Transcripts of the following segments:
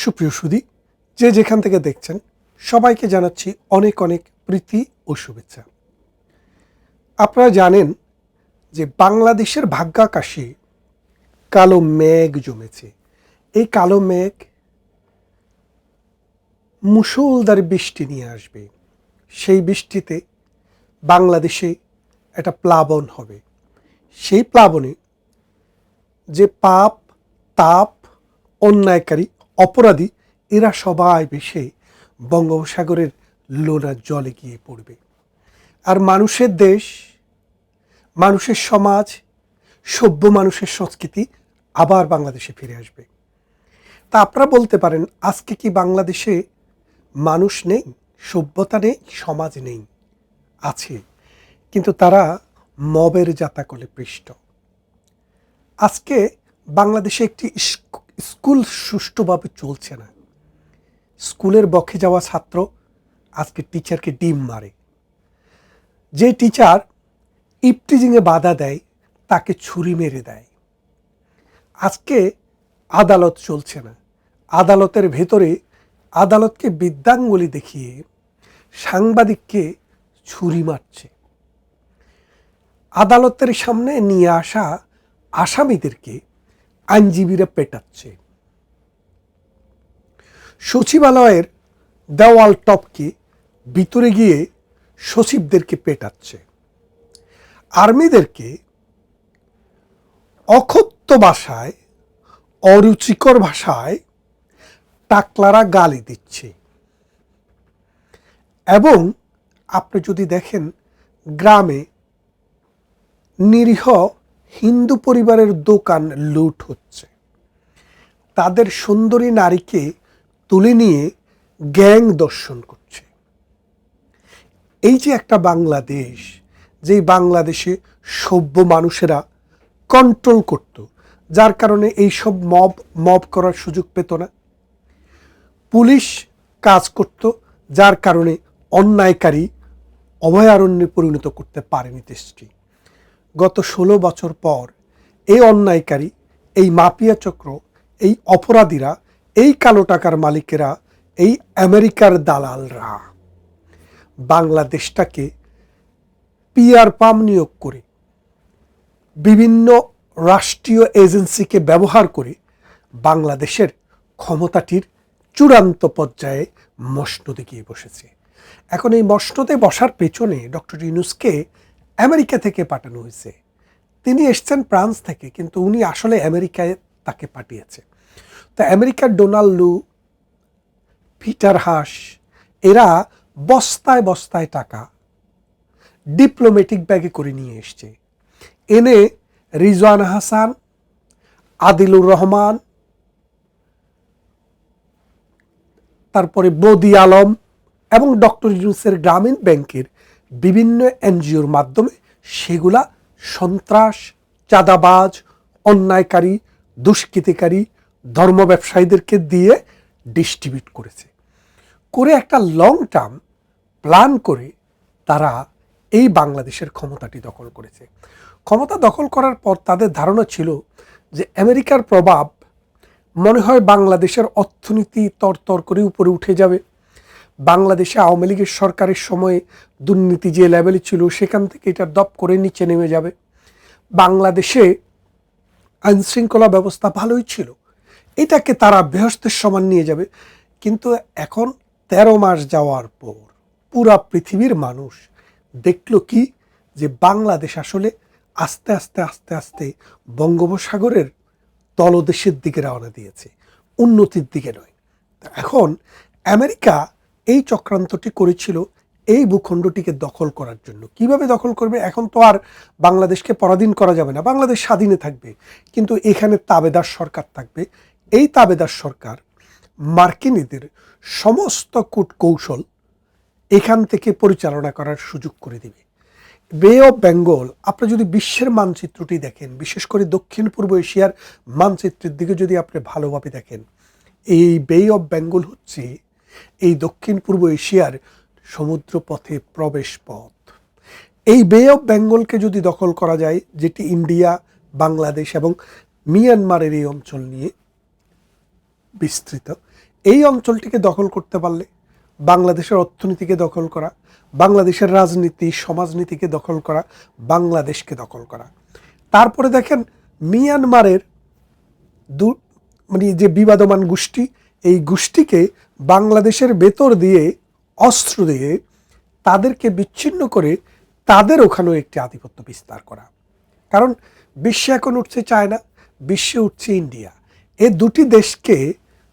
সুপ্রিয় সুধী, যে যেখান থেকে দেখছেন সবাইকে জানাচ্ছি অনেক অনেক প্রীতি ও শুভেচ্ছা। আপনারা জানেন যে বাংলাদেশের ভাগ্যাকাশে কালো মেঘ জমেছে। এই কালো মেঘ মুষলধারে বৃষ্টি নিয়ে আসবে। সেই বৃষ্টিতে বাংলাদেশে একটা প্লাবন হবে। সেই প্লাবনে যে পাপ, তাপ, অন্যায়কারী, অপরাধী এরা সবাই ভেসে বঙ্গোপসাগরের লোনার জলে গিয়ে পড়বে। আর মানুষের দেশ, মানুষের সমাজ, সভ্য মানুষের সংস্কৃতি আবার বাংলাদেশে ফিরে আসবে। তা আপনারা বলতে পারেন, আজকে কি বাংলাদেশে মানুষ নেই, সভ্যতা নেই, সমাজ নেই? আছে, কিন্তু তারা মবের জাতাকলে পৃষ্ট। আজকে বাংলাদেশে একটি স্কুল সুষ্ঠুভাবে চলছে না। স্কুলের বক্ষে যাওয়া ছাত্র আজকে টিচারকে ডিম মারে। যে টিচার ইফটিজিংয়ে বাধা দেয় তাকে ছুরি মেরে দেয়। আজকে আদালত চলছে না। আদালতের ভেতরে আদালতকে বৃদ্ধাঙ্গুলি দেখিয়ে সাংবাদিককে ছুরি মারছে। আদালতের সামনে নিয়ে আসা আসামিদেরকে আইনজীবীরা পেটাচ্ছে। সচিবালয়ের দেওয়াল টপকে ভিতরে গিয়ে সচিবদেরকে পেটাচ্ছে। আর্মিদেরকে অকথ্য ভাষায়, অরুচিকর ভাষায় টাকলারা গালি দিচ্ছে। এবং আপনি যদি দেখেন, গ্রামে নিরীহ হিন্দু পরিবারের দোকান লুট হচ্ছে। তাদের সুন্দরী নারীকে তুলে নিয়ে গ্যাং দর্শন করছে। এই যে একটা বাংলাদেশ, যেই বাংলাদেশে সভ্য মানুষেরা কন্ট্রোল করত, যার কারণে এইসব মব করার সুযোগ পেত না। পুলিশ কাজ করত, যার কারণে অন্যায়কারী অভয়ারণ্যে পরিণত করতে পারেনি দেশটি। গত 16 বছর পর এই অন্যায়কারী, এই মাফিয়া চক্র, এই অপরাধীরা, এই কালো টাকার মালিকেরা, এই আমেরিকার দালালরা বাংলাদেশটাকে পিআর পাম নিয়োগ করে, বিভিন্ন রাষ্ট্রীয় এজেন্সিকে ব্যবহার করে বাংলাদেশের ক্ষমতাটির চূড়ান্ত পর্যায়ে মসনদে গিয়ে বসেছে। এখন এই মসনদে বসার পেছনে ডক্টর ইউনূসকে আমেরিকা থেকে পাঠানো হয়েছে। তিনি এসছেন ফ্রান্স থেকে, কিন্তু উনি আসলে আমেরিকায় তাকে পাঠিয়েছে। তো আমেরিকার ডোনাল্ড লু, পিটার হাস এরা বস্তায় বস্তায় টাকা ডিপ্লোম্যাটিক ব্যাগে করে নিয়ে এসছে। এনে রিজওয়ানা হাসান, আদিলুর রহমান, তারপরে বদি আলম এবং ডক্টর ইউনূসের গ্রামীণ ব্যাংকের বিভিন্ন এনজিওর মাধ্যমে সেগুলা সন্ত্রাস, চাঁদাবাজ, অন্যায়কারী, দুষ্কৃতিকারী, ধর্ম ব্যবসায়ীদেরকে দিয়ে ডিস্ট্রিবিউট করেছে। করে একটা লং টার্ম প্ল্যান করে তারা এই বাংলাদেশের ক্ষমতাটি দখল করেছে। ক্ষমতা দখল করার পর তাদের ধারণা ছিল যে আমেরিকার প্রভাব মনে হয় বাংলাদেশের অর্থনীতি তরতর করে উপরে উঠে যাবে। বাংলাদেশে আওয়ামী লীগের সরকারের সময়ে দুর্নীতি যে লেভেলে ছিল সেখান থেকে এটা দপ করে নিচে নেমে যাবে। বাংলাদেশে আইনশৃঙ্খলা ব্যবস্থা ভালোই ছিল, এটাকে তারা বেহেশতের সমান নিয়ে যাবে। কিন্তু এখন 13 মাস যাওয়ার পর পুরা পৃথিবীর মানুষ দেখল কি, যে বাংলাদেশ আসলে আস্তে আস্তে আস্তে আস্তে বঙ্গোপসাগরের তলদেশের দিকে রওনা দিয়েছে, উন্নতির দিকে নয়। এখন আমেরিকা এই চক্রান্তটি করেছিল এই ভূখণ্ডটিকে দখল করার জন্য। কিভাবে দখল করবে? এখন তো আর বাংলাদেশকে পরাধীন করা যাবে না, বাংলাদেশ স্বাধীনে থাকবে, কিন্তু এখানে তাবেদার সরকার থাকবে। এই তাবেদার সরকার মার্কিনীদের সমস্ত কূটকৌশল এখান থেকে পরিচালনা করার সুযোগ করে দেবে। বে অফ বেঙ্গল, আপনি যদি বিশ্বের মানচিত্রটি দেখেন, বিশেষ করে দক্ষিণ পূর্ব এশিয়ার মানচিত্রের দিকে যদি আপনি ভালোভাবে দেখেন, এই বে অফ বেঙ্গল হচ্ছে এই দক্ষিণ পূর্ব এশিয়ার সমুদ্রপথে প্রবেশ পথ। এই বে অফ বেঙ্গলকে যদি দখল করা যায়, যেটি ইন্ডিয়া, বাংলাদেশ এবং মিয়ানমারের এই অঞ্চল নিয়ে বিস্তৃত, এই অঞ্চলটিকে দখল করতে পারলে বাংলাদেশের অর্থনীতিকে দখল করা, বাংলাদেশের রাজনীতি সমাজনীতিকে দখল করা, বাংলাদেশকে দখল করা। তারপরে দেখেন মিয়ানমারের মানে যে বিবাদমান গোষ্ঠী, এই গোষ্ঠীকে বাংলাদেশের ভেতর দিয়ে অস্ত্র দিয়ে তাদেরকে বিচ্ছিন্ন করে তাদের ওখানেও একটি আধিপত্য বিস্তার করা। কারণ বিশ্বে এখন উঠছে চায়না, বিশ্বে উঠছে ইন্ডিয়া। এই দুটি দেশকে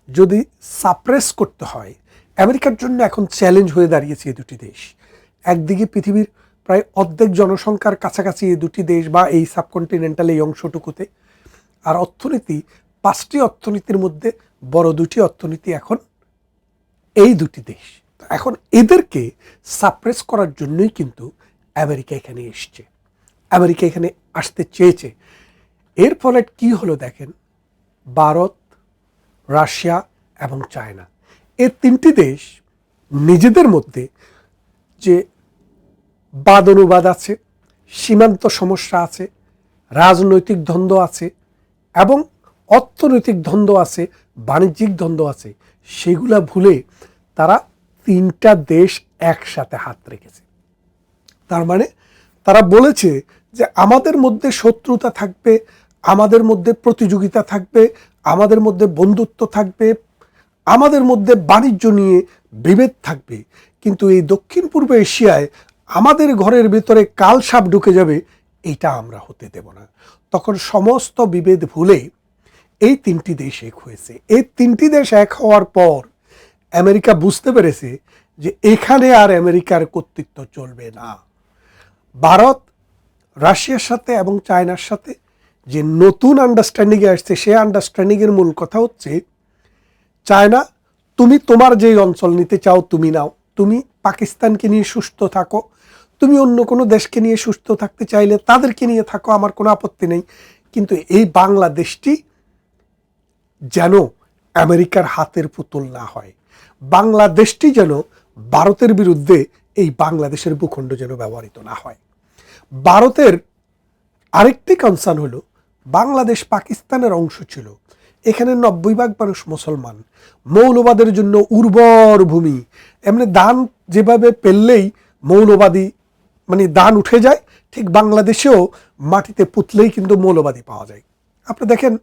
যদি সাপ্রেস করতে হয়, আমেরিকার জন্য এখন চ্যালেঞ্জ হয়ে দাঁড়িয়েছে এই দুটি দেশ। একদিকে পৃথিবীর প্রায় অর্ধেক জনসংখ্যার কাছাকাছি এই দুটি দেশ বা এই সাবকন্টিনেন্টাল এই অংশটুকুতে, আর অর্থনীতি 5টি অর্থনীতির মধ্যে বড় 2টি অর্থনীতি এখন এই দুটি দেশ। এখন এদেরকে সাপ্রেস করার জন্যই কিন্তু আমেরিকা এখানে এসছে, আমেরিকা এখানে আসতে চেয়েছে। এর ফলে কি হলো দেখেন, ভারত, রাশিয়া এবং চায়না, এই 3টি দেশ নিজেদের মধ্যে যে বাদ অনুবাদ আছে, সীমান্ত সমস্যা আছে, রাজনৈতিক দ্বন্দ্ব আছে এবং অর্থনৈতিক দ্বন্দ্ব আছে, বাণিজ্যিক দ্বন্দ্ব আছে, সেগুলা ভুলে তারা 3টা দেশ একসাথে হাত রেখেছে। তার মানে তারা বলেছে যে আমাদের মধ্যে শত্রুতা থাকবে, আমাদের মধ্যে প্রতিযোগিতা থাকবে, আমাদের মধ্যে বন্ধুত্ব থাকবে, আমাদের মধ্যে বাণিজ্য নিয়ে বিভেদ থাকবে, কিন্তু এই দক্ষিণ পূর্ব এশিয়ায় আমাদের ঘরের ভেতরে কাল সাপ ঢুকে যাবে, এটা আমরা হতে দেব না। তখন সমস্ত বিভেদ ভুলে এই 3টি দেশ এক হয়েছে। এই 3টি দেশ এক হওয়ার পর আমেরিকা বুঝতে পেরেছে যে এখানে আর আমেরিকার কর্তৃত্ব চলবে না। ভারত রাশিয়ার সাথে এবং চায়নার সাথে যে নতুন আন্ডারস্ট্যান্ডিংয়ে আসছে, সেই আন্ডারস্ট্যান্ডিংয়ের মূল কথা হচ্ছে, চায়না তুমি তোমার যেই অঞ্চল নিতে চাও তুমি নাও, তুমি পাকিস্তানকে নিয়ে সুস্থ থাকো, তুমি অন্য কোনো দেশকে নিয়ে সুস্থ থাকতে চাইলে তাদেরকে নিয়ে থাকো, আমার কোনো আপত্তি নেই, কিন্তু এই বাংলাদেশটি যেন আমেরিকার হাতের পুতুল না হয়, বাংলাদেশটি যেন ভারতের বিরুদ্ধে এই বাংলাদেশের ভূখণ্ড যেন ব্যবহৃত না হয়। ভারতের আরেকটি কনসার্ন হলো, বাংলাদেশ পাকিস্তানের অংশ ছিল, এখানে 90% মানুষ মুসলমান, মৌলবাদের জন্য উর্বর ভূমি, এমনি ধান যেভাবে পেললেই মৌলবাদী মানে ধান উঠে যায়, ঠিক বাংলাদেশেও মাটিতে পুতলেই কিন্তু মৌলবাদী পাওয়া যায়। আপনি দেখেন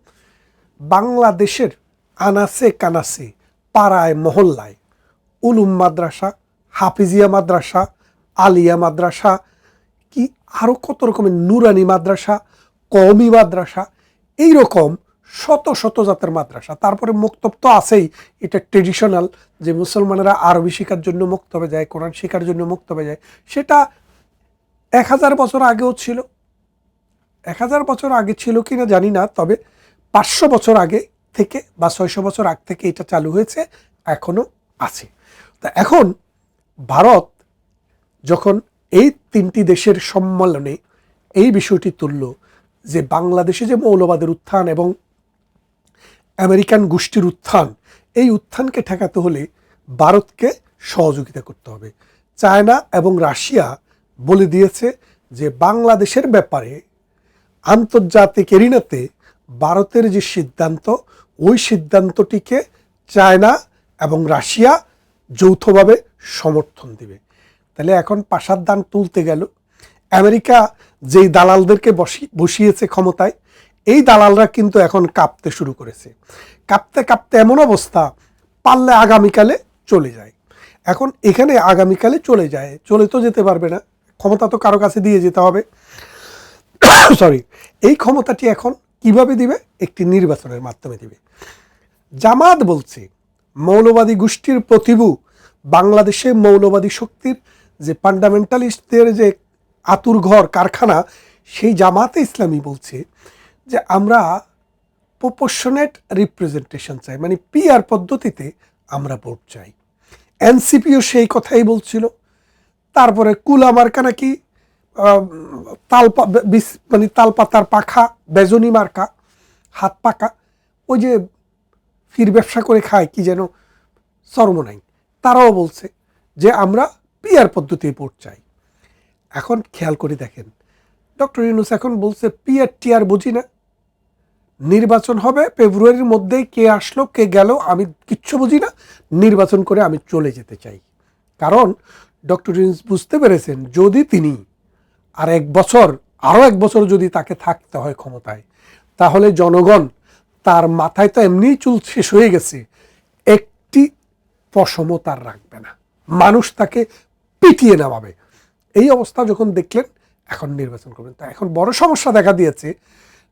বাংলাদেশের আনাসে কানাসে, পাড়ায় মহল্লায় উলুম মাদ্রাসা, হাফিজিয়া মাদ্রাসা, আলিয়া মাদ্রাসা, কি আরও কত রকমের নুরানি মাদ্রাসা, কওমি মাদ্রাসা, এইরকম শত শত জাতের মাদ্রাসা। তারপরে মক্তব তো আছেই, এটা ট্রেডিশনাল, যে মুসলমানেরা আরবি শেখার জন্য মক্তবে যায়, কোরআন শেখার জন্য মক্তবে যায়, সেটা 1000 বছর আগেও ছিল। 1000 বছর আগে ছিল কিনা জানি না, তবে 500 বছর আগে থেকে বা 600 বছর আগ থেকে এটা চালু হয়েছে, এখনো আছে। তা এখন ভারত যখন এই 3টি দেশের সম্মেলনে এই বিষয়টি তুলল যে বাংলাদেশে যে মৌলবাদের উত্থান এবং আমেরিকান গোষ্ঠীর উত্থান, এই উত্থানকে ঠেকাতে হলে ভারতকে সহযোগিতা করতে হবে। চায়না এবং রাশিয়া বলে দিয়েছে যে বাংলাদেশের ব্যাপারে আন্তর্জাতিক এরিনাতে ভারতের যে সিদ্ধান্ত, ওই সিদ্ধান্তটিকে চায়না এবং রাশিয়া যৌথভাবে সমর্থন দিবে। তাহলে এখন পাশার দান তুলতে গেল, আমেরিকা যেই দালালদেরকে বসিয়েছে ক্ষমতায়, এই দালালরা কিন্তু এখন কাঁপতে শুরু করেছে। কাঁপতে কাঁপতে এমন অবস্থা, পারলে আগামীকালে চলে যায়। এখন এখানে আগামীকালে চলে তো যেতে পারবে না, ক্ষমতা তো কারো কাছে দিয়ে যেতে হবে। সরি, এই ক্ষমতাটি এখন কিভাবে দিবে? একটি নির্বাচনের মাধ্যমে দিবে। জামাত বলছে মৌলবাদী গোষ্ঠীর প্রতিভু, বাংলাদেশে মৌলবাদী শক্তির যে ফান্ডামেন্টালিস্টদের যে আতুর ঘর কারখানা, সেই জামাতে ইসলামী বলছে যে আমরা প্রপোর্শনেট রিপ্রেজেন্টেশন চাই, মানে পিআর পদ্ধতিতে আমরা ভোট চাই। এনসিপিও সেই কথাই বলছিল। তারপরে কুলা মার্কা নাকি মানে তালপাতার পাখা, বেজনি মার্কা, হাত পাকা, ওই যে ফির ব্যবসা করে খায় কি যেন সর্বনাই, তারাও বলছে যে আমরা পিআর পদ্ধতি ভোট চাই। এখন খেয়াল করে দেখেন, ডক্টর ইউনূস এখন বলছে পিআর টিআর বুঝি না, নির্বাচন হবে ফেব্রুয়ারির মধ্যেই, কে আসলো কে গেল আমি কিচ্ছু বুঝি না, নির্বাচন করে আমি চলে যেতে চাই। কারণ ডক্টর ইউনূস বুঝতে পেরেছেন যদি তিনি আরও এক বছর যদি তাকে থাকতে হয় ক্ষমতায়, তাহলে জনগণ তার মাথায় তো এমনিই চুল শেষ হয়ে গেছে, একটি পশমও তার রাখবে না, মানুষ তাকে পিটিয়ে নামাবে। এই অবস্থা যখন দেখলেন এখন নির্বাচন করবেন। তা এখন বড় সমস্যা দেখা দিয়েছে,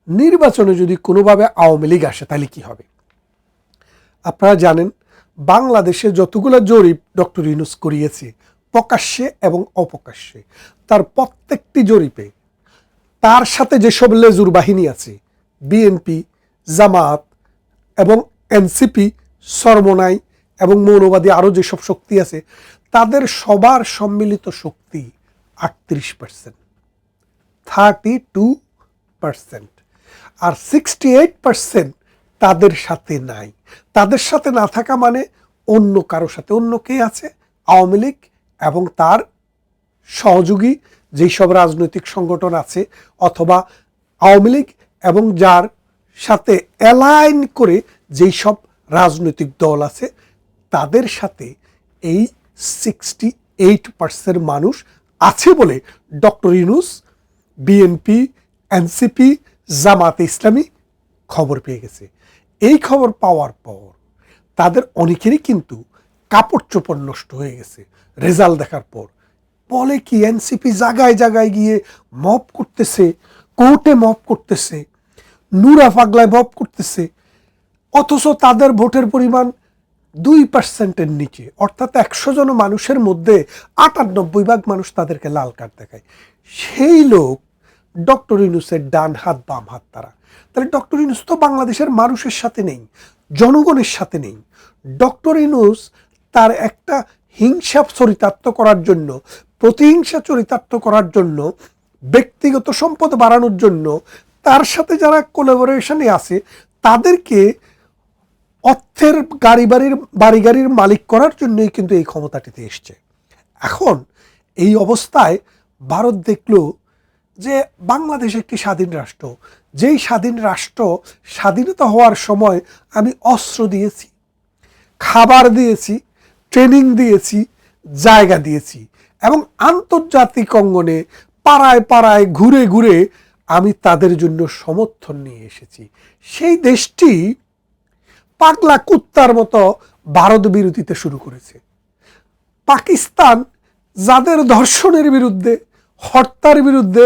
নির্বাচনে যদি কোনোভাবে আওয়ামী লীগ আসে তাহলে কি হবে? আপনারা জানেন বাংলাদেশে যতগুলো জরিপ ডক্টর ইউনূস করিয়েছে প্রকাশ্যে এবং অপ্রকাশ্যে, তার প্রত্যেকটি জরিপে তার সাথে যেসব লেজুর বাহিনী আছে, বিএনপি, জামাত এবং এনসিপি, সরমনাই এবং মৌলবাদী আরও যেসব শক্তি আছে, তাদের সবার সম্মিলিত শক্তি 38%, 32%, আর 68% তাদের সাথে নাই। তাদের সাথে না থাকা মানে অন্য কারো সাথে, অন্য কে আছে? আওয়ামী লীগ এবং তার সহযোগী যেই সব রাজনৈতিক সংগঠন আছে, অথবা আওয়ামী লীগ এবং যার সাথে অ্যালাইন করে যেই সব রাজনৈতিক দল আছে, তাদের সাথে এই 68% মানুষ আছে বলে ডক্টর ইউনূস, বিএনপি, এনসিপি, জামাতে ইসলামী খবর পেয়ে গেছে। এই খবর পাওয়ার পর তাদের অনেকেরই কিন্তু কাপড় চোপড় নষ্ট হয়ে গেছে রেজাল্ট দেখার পর। বলে কি, এনসিপি জায়গায় জায়গায় গিয়ে মব করতেছে, কোর্টে মব করতেছে, নুরা পাগলায় মব করতেছে, অথচ তাদের ভোটের পরিমাণ 2%-এর নিচে, অর্থাৎ 100 জন মানুষের মধ্যে 98 ভাগ মানুষ তাদেরকে লাল কার্ড দেখায়। সেই লোক ডক্টর ইউনূসের ডান হাত বাম হাত তারা। তাহলে ডক্টর ইউনূস তো বাংলাদেশের মানুষের সাথে নেই, জনগণের সাথে নেই। ডক্টর ইউনূস তার একটা হিংসা চরিতার্থ করার জন্য, প্রতিহিংসা চরিতার্থ করার জন্য, ব্যক্তিগত সম্পদ বাড়ানোর জন্য, তার সাথে যারা কোলাবোরেশনে আছে তাদেরকে অর্থের বাড়ি গাড়ির মালিক করার জন্যই কিন্তু এই ক্ষমতাটিতে এসছে। এখন এই অবস্থায় ভারত দেখল যে বাংলাদেশ একটি স্বাধীন রাষ্ট্র, যেই স্বাধীন রাষ্ট্র স্বাধীনতা হওয়ার সময় আমি অস্ত্র দিয়েছি, খাবার দিয়েছি, ট্রেনিং দিয়েছি, জায়গা দিয়েছি, এবং আন্তর্জাতিক অঙ্গনে পাড়ায় পাড়ায় ঘুরে ঘুরে আমি তাদের জন্য সমর্থন নিয়ে এসেছি। সেই দেশটি পাগলা কুত্তার মতো ভারত বিরোধিতা শুরু করেছে। পাকিস্তান যাদের ধর্ষণের বিরুদ্ধে, হত্যার বিরুদ্ধে,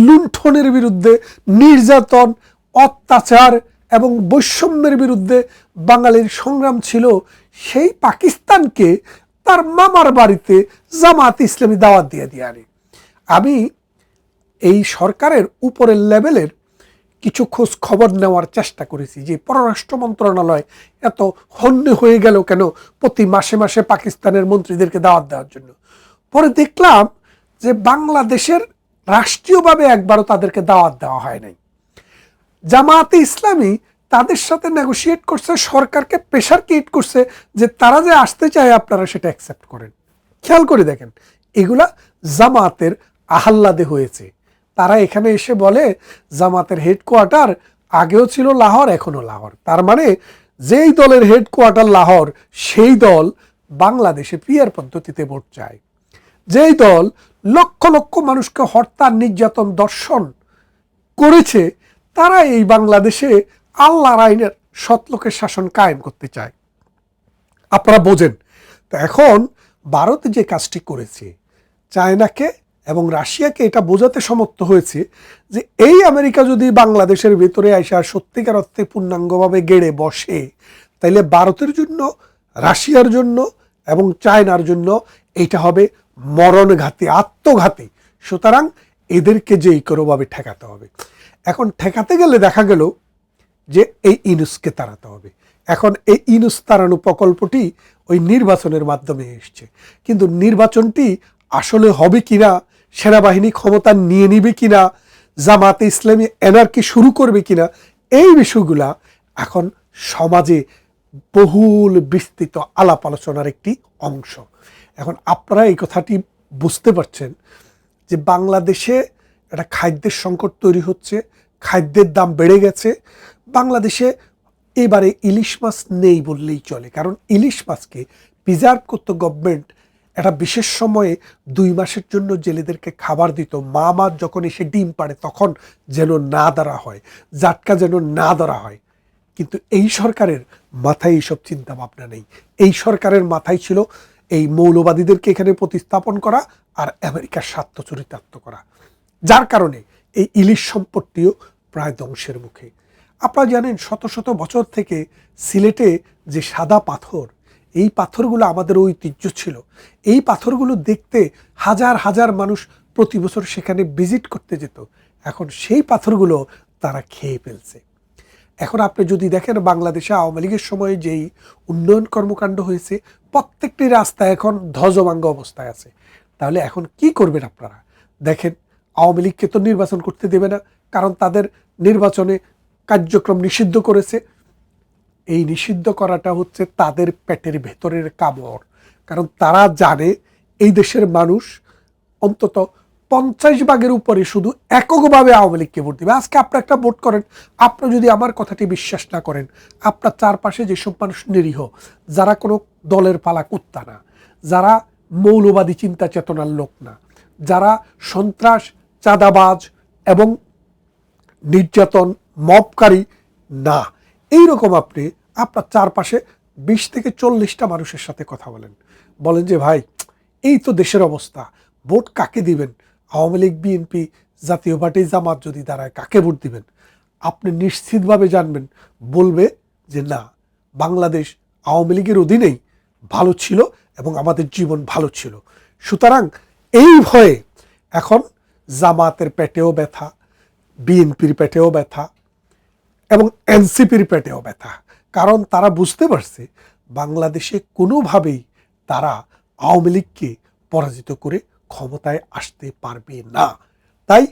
লুণ্ঠনের বিরুদ্ধে, নির্যাতন, অত্যাচার এবং বৈষম্যের বিরুদ্ধে বাঙালির সংগ্রাম ছিল, সেই পাকিস্তানকে তার মামার বাড়িতে জামাত ইসলামী দাওয়াত দিয়ে আনে। আমি এই সরকারের উপরের লেভেলের কিছু খোঁজ খবর নেওয়ার চেষ্টা করেছি যে পররাষ্ট্র মন্ত্রণালয় এত হন্যে হয়ে গেল কেন প্রতি মাসে মাসে পাকিস্তানের মন্ত্রীদেরকে দাওয়াত দেওয়ার জন্য। পরে দেখলাম যে বাংলাদেশের রাষ্ট্রীয়ভাবে একবারও তাদেরকে দাওয়াত দেওয়া হয় নাই। জামায়াতে ইসলামী তাদের সাথে নেগোশিয়েট করছে, সরকারকে প্রেশার ক্রিয়েট করছে যে তারা যে আসতে চায় আপনারা সেটা অ্যাকসেপ্ট করেন। খেয়াল করে দেখেন, এগুলা জামাতের আহ্লাদে হয়েছে। তারা এখানে এসে বলে জামাতের হেডকোয়ার্টার আগেও ছিল লাহোর, এখনও লাহোর। তার মানে যেই দলের হেডকোয়ার্টার লাহোর, সেই দল বাংলাদেশে পিআর পদ্ধতিতে ভোট চায়। যেই দল লক্ষ লক্ষ মানুষকে হত্যা, নির্যাতন, দর্শন করেছে, তারা এই বাংলাদেশে আল্লাহর আইনের সৎলোকের শাসন কায়েম করতে চায়। আপনারা বোঝেন। তো এখন ভারত যে কাজটি করেছে, চায়নাকে এবং রাশিয়াকে এটা বোঝাতে সমর্থ হয়েছে যে এই আমেরিকা যদি বাংলাদেশের ভেতরে আসা সত্যিকার অর্থে পূর্ণাঙ্গভাবে গেড়ে বসে, তাইলে ভারতের জন্য, রাশিয়ার জন্য এবং চায়নার জন্য এইটা হবে মরণঘাতী, আত্মঘাতী। সুতরাং এদেরকে যেই কোনোভাবে ঠেকাতে হবে। এখন ঠেকাতে গেলে দেখা গেল যে এই ইউনূসকে তাড়াতে হবে। এখন এই ইউনূস তাড়ানো প্রকল্পটি ওই নির্বাচনের মাধ্যমে এসছে, কিন্তু নির্বাচনটি আসলে হবে কিনা, সেনাবাহিনী ক্ষমতা নিয়ে নিবে কিনা, জামাতে ইসলামী এনার্কি শুরু করবে কিনা, এই বিষয়গুলা এখন সমাজে বহুল বিস্তৃত আলাপ আলোচনার একটি অংশ। এখন আপনারা এই কথাটি বুঝতে পারছেন যে বাংলাদেশে একটা খাদ্যের সংকট তৈরি হচ্ছে, খাদ্যের দাম বেড়ে গেছে, বাংলাদেশে এবারে ইলিশ মাছ নেই বললেই চলে, কারণ ইলিশ মাছকে প্রিজার্ভ করতো গভর্নমেন্ট একটা বিশেষ সময়ে 2 মাসের জন্য জেলেদেরকে খাবার দিত। মা মাছ যখন এসে ডিম পাড়ে তখন যেন না ধরা হয়, জাটকা যেন না ধরা হয়। কিন্তু এই সরকারের মাথায় এইসব চিন্তা ভাবনা নেই। এই সরকারের মাথায় ছিল এই মৌলবাদীদেরকে এখানে প্রতিস্থাপন করা আর আমেরিকার স্বার্থ চরিতার্থ করা, যার কারণে এই ইলিশ সম্পত্তিও প্রায় ধ্বংসের মুখে। আপনারা জানেন শত শত বছর থেকে সিলেটে যে সাদা পাথর, এই পাথরগুলো আমাদের ঐতিহ্য ছিল। এই পাথরগুলো দেখতে হাজার হাজার মানুষ প্রতি বছর সেখানে ভিজিট করতে যেত। এখন সেই পাথরগুলো তারা খেয়ে ফেলছে। এখন আপনি যদি দেখেন বাংলাদেশে আওয়ামী লীগের সময় যেই উন্নয়ন কর্মকাণ্ড হয়েছে, প্রত্যেকটি রাস্তা এখন ধ্বজভঙ্গ অবস্থায় আছে। তাহলে এখন কি করবেন আপনারা? দেখেন, আওয়ামী লীগকে তো নির্বাচন করতে দেবে না, কারণ তাদের নির্বাচনে কার্যক্রম নিষিদ্ধ করেছে। এই নিষিদ্ধ করাটা হচ্ছে তাদের পেটের ভেতরের কামড়, কারণ তারা জানে এই দেশের মানুষ অন্তত 50% উপরে শুধু এককভাবে আওয়ামী লীগকে ভোট দেবে। আজকে আপনি একটা ভোট করেন, আপনি যদি আমার কথাটি বিশ্বাস না করেন, আপনার চারপাশে যেসব মানুষ নিরীহ, যারা কোনো দলের পালা কুত্তা না, যারা মৌলবাদী চিন্তা চেতনার লোক না, যারা সন্ত্রাস, চাঁদাবাজ এবং নির্যাতন মবকারী না, এইরকম আপনি আপনার চারপাশে 20 থেকে 40টা মানুষের সাথে কথা বলেন যে ভাই এই তো দেশের অবস্থা, ভোট কাকে দিবেন? আওয়ামী লীগ, বিএনপি, জাতীয় পার্টি, জামাত যদি দাঁড়ায় কাকে ভোট দিবেন? আপনি নিশ্চিতভাবে জানবেন বলবে যে না, বাংলাদেশ আওয়ামী লীগের অধীনেই ভালো ছিল এবং আমাদের জীবন ভালো ছিল। সুতরাং এই ভয়ে এখন জামাতের পেটেও ব্যথা, বিএনপির পেটেও ব্যথা এবং এনসিপির পেটেও ব্যথা, কারণ তারা বুঝতে পারছে বাংলাদেশে কোনোভাবেই তারা আওয়ামী লীগকে পরাজিত করে ক্ষমতায় আসতে পারবে না। তাই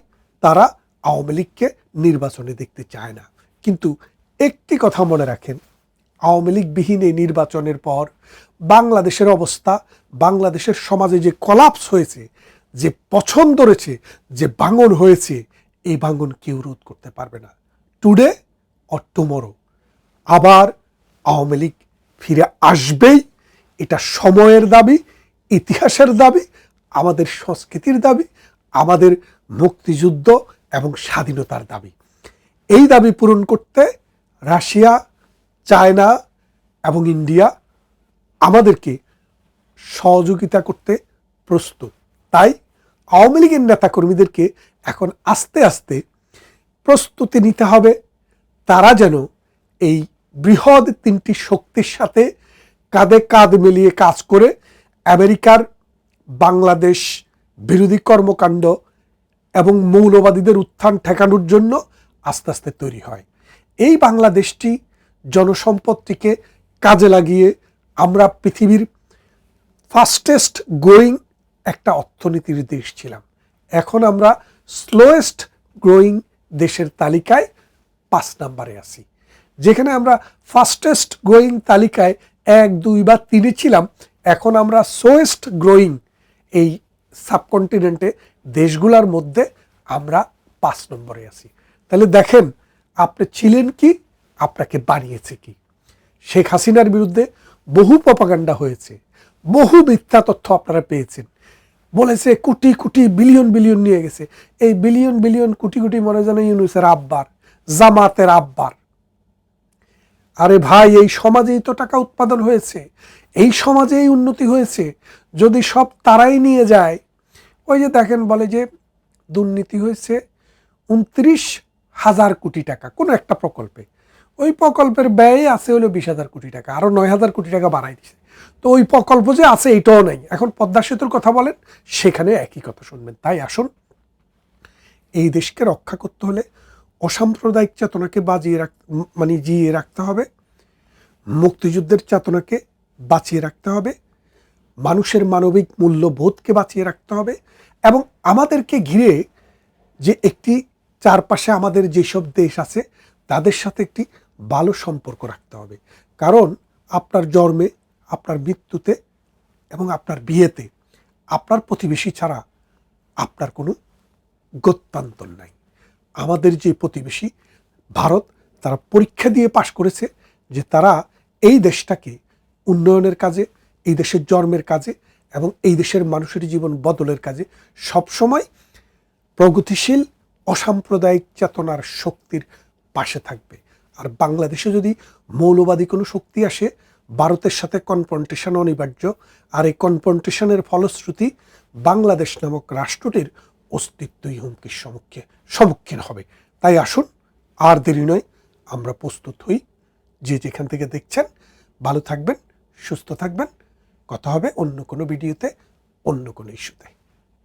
তারা আওয়ামী লীগকে নির্বাচনে দেখতে চায় না। কিন্তু একটি কথা মনে রাখেন, আওয়ামী লীগবিহীন এই নির্বাচনের পর বাংলাদেশের অবস্থা, বাংলাদেশের সমাজে যে কলাপস হয়েছে, যে পছন্দ রয়েছে, যে ভাঙন হয়েছে, এই ভাঙন কেউ রোধ করতে পারবে না। টুডে অর টুমরো আবার আওয়ামী লীগ ফিরে আসবেই। এটা সময়ের দাবি, ইতিহাসের দাবি, আমাদের সংস্কৃতির দাবি, আমাদের মুক্তিযুদ্ধ এবং স্বাধীনতার দাবি। এই দাবি পূরণ করতে রাশিয়া, চায়না এবং ইন্ডিয়া আমাদেরকে সহযোগিতা করতে প্রস্তুত। তাই আওয়ামী লীগের নেতাকর্মীদেরকে এখন আস্তে আস্তে প্রস্তুতি নিতে হবে, তারা যেন এই বৃহৎ 3টি শক্তির সাথে কাঁধে কাঁধ মিলিয়ে কাজ করে আমেরিকার বাংলাদেশ বিরোধী কর্মকাণ্ড এবং মৌলবাদীদের উত্থান ঠেকানোর জন্য আস্তে আস্তে তৈরি হয়। এই বাংলাদেশটি জনসম্পদটিকে কাজে লাগিয়ে আমরা পৃথিবীর ফাস্টেস্ট গ্রোয়িং একটা অর্থনীতির দেশ ছিলাম। এখন আমরা স্লোয়েস্ট গ্রোয়িং দেশের তালিকায় 5 নম্বরে আছি। যেখানে আমরা ফাস্টেস্ট গ্রোয়িং তালিকায় 1, 2 বা 3 ছিলাম, এখন আমরা স্লোয়েস্ট গ্রোয়িং এই সাবকন্টিনেন্টে দেশগুলোর মধ্যে আমরা 5 নম্বরে আছি। তাহলে দেখেন আপনি ছিলেন কি, আপনাকে বানিয়েছে কি। শেখ হাসিনার বিরুদ্ধে বহু প্রপাগান্ডা হয়েছে, বহু মিথ্যা তথ্য আপনারা পেয়েছেন। বলেছে কোটি কোটি বিলিয়ন বিলিয়ন নিয়ে গেছে। এই বিলিয়ন বিলিয়ন কোটি কোটি মনে যেন ইউনূসের আব্বার, জামাতের আব্বার। আরে ভাই, এই সমাজেই তো টাকা উৎপাদন হয়েছে, এই সমাজেই উন্নতি হয়েছে। যদি সব তারাই নিয়ে যায়, ওই যে দেখেন বলে যে দুর্নীতি হয়েছে 29,000 কোটি টাকা কোনো একটা প্রকল্পে, ওই প্রকল্পের ব্যয় আছে হলো 20,000 কোটি টাকা, আরো 9,000 কোটি টাকা বাড়াই দিছে। তো ওই প্রকল্প যে আছে এটাও নেই। এখন পদ্মা সেতুর কথা বলেন, সেখানে একই কথা শুনবেন। তাই আসুন, এই দেশকে রক্ষা করতে হলে অসাম্প্রদায়িক চেতনাকে জিয়ে রাখতে হবে, মুক্তিযুদ্ধের চেতনাকে বাঁচিয়ে রাখতে হবে, মানুষের মানবিক মূল্যবোধকে বাঁচিয়ে রাখতে হবে, এবং আমাদেরকে ঘিরে যে একটি চারপাশে আমাদের যেসব দেশ আছে তাদের সাথে একটি ভালো সম্পর্ক রাখতে হবে। কারণ আপনার জন্মে, আপনার মৃত্যুতে এবং আপনার বিয়েতে আপনার প্রতিবেশী ছাড়া আপনার কোনো গত্যন্তর নাই। আমাদের যে প্রতিবেশী ভারত, তারা পরীক্ষা দিয়ে পাশ করেছে যে তারা এই দেশটাকে উন্নয়নের কাজে, এই দেশের জন্মের কাজে এবং এই দেশের মানুষের জীবন বদলের কাজে সবসময় প্রগতিশীল অসাম্প্রদায়িক চেতনার শক্তির পাশে থাকবে। আর বাংলাদেশে যদি মৌলবাদী কোনো শক্তি আসে, ভারতের সাথে কনফ্রন্টেশন অনিবার্য। আর এই কনফ্রন্টেশনের ফলশ্রুতি বাংলাদেশ নামক রাষ্ট্রটির অস্তিত্বই হুমকির সম্মুখীন হবে। তাই আসুন, আর দেরি নয়, আমরা প্রস্তুত হই। যে যেখান থেকে দেখছেন ভালো থাকবেন, সুস্থ থাকবেন। কথা হবে অন্য কোনো ভিডিওতে, অন্য কোনো ইস্যুতে।